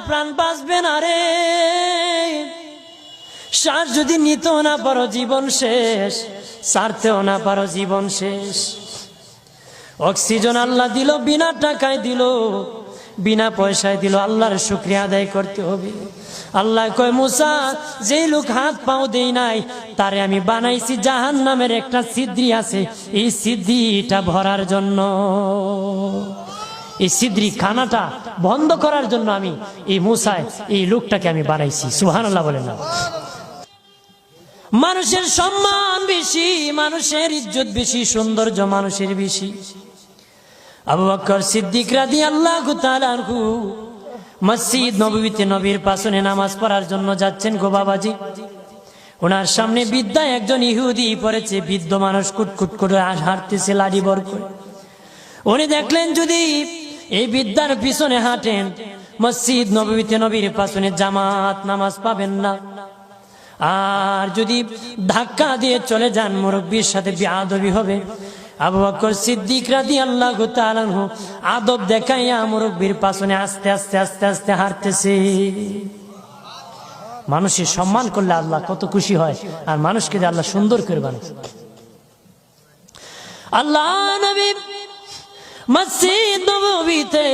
প্রাণ বাঁচবে না রে। শ্বাস যদি নিতেও না পারো জীবন শেষ, ছাড়তেও না পারো জীবন শেষ। অক্সিজেন আল্লাহ দিল, বিনা টাকায় দিল, বিনা পয়সায় দিল, আল্লাহর শুকরিয়া আদায় করতে হবে। আল্লাহ কয় মুসা, যেই লোক হাত পাও দেই নাই তারে আমি বানাইছি জাহান্নামের একটা ছিদ্রি আছে, এই ছিদ্রিটা ভরার জন্য, এই ছিদ্রি খানাটা বন্ধ করার জন্য আমি এই মুসায় এই লোকটাকে আমি বানাইছি। সুবহানাল্লাহ বলেন না? মানুষের সম্মান বেশি, মানুষের ইজ্জত বেশি, সৌন্দর্য মানুষের বেশি। আবু বকর সিদ্দিক রাদিয়াল্লাহু তাআলা আনহু মসজিদ নববীতে নবীর পাশে নামাজ পড়ার জন্য যাচ্ছেন গো বাবাজি। ওনার সামনে বৃদ্ধা একজন ইহুদি পড়েছে, বৃদ্ধ মানুষ কুটকুট করে হাঁটতেছে লাঠি বর করে। উনি দেখলেন যদি এই বৃদ্ধার পিছনে হাঁটেন মসজিদ নববীতে নবীর পাশে জামাত নামাজ পাবেন না, আর যদি ধাক্কা দিয়ে চলে যান মুরব্বির সাথে বেয়াদবি হবে। আবু বকর সিদ্দিক রাদিয়াল্লাহু তাআলা আনহু আদব দেখাইয়া মুরব্বির পাশে আস্তে আস্তে আস্তে আস্তে হাঁটতেছে। মানুষের সম্মান করলে আল্লাহ কত খুশি হয়, আর মানুষকে যে আল্লাহ সুন্দর করে বানায়। আল্লাহ নবী মসজিদ নববীতে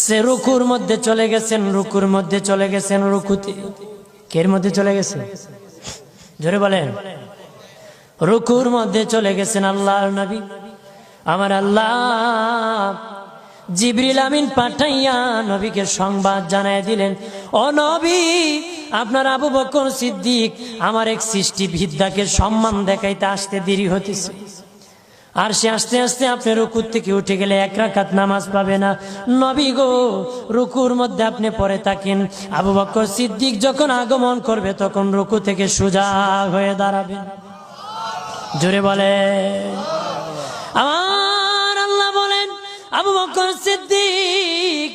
সে রুকুর মধ্যে চলে গেছেন, রুকুর মধ্যে চলে গেছেন, রুকুতে কের মধ্যে চলে গেছেন? জোরে বলেন। রুকুর মধ্যে চলে গেছেন আল্লাহর নবী। আমার আল্লাহ জিবরিল আমিন পাঠাইয়া নবীকে সংবাদ জানায় দিলেন, ও নবী, আপনার আবু বকর সিদ্দিক আমার এক সৃষ্টি বিদ্যাকে সম্মান দেখাইতে আসতে দেরি হতেছে, আর সে আস্তে আস্তে আপনি রুকুর থেকে উঠে গেলে এক রাকাত নামাজ পাবে না। নবী গো, রুকুর মধ্যে আপনি পড়ে থাকেন, আবু বকর সিদ্দিক যখন আগমন করবে তখন রুকু থেকে সোজা হয়ে দাঁড়াবে। জোরে বলে। আমার আল্লাহ বলেন, আবু বকর সিদ্দিক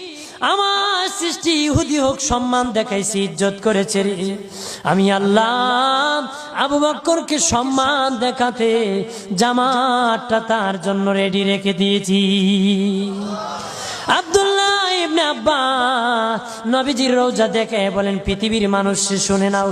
আমার সৃষ্টি ইহুদি হোক সম্মান দেখাইছি, ইজ্জত করেছে রে। আমি আল্লাহ আবু বকরকে সম্মান দেখাতে জামাতটা তার জন্য রেডি রেখে দিয়েছি। আব্দুল্লাহ ইবনে আব্বাস নবীজির রওজা দেখে বলেন, পৃথিবীর মানুষ শুনে নাও,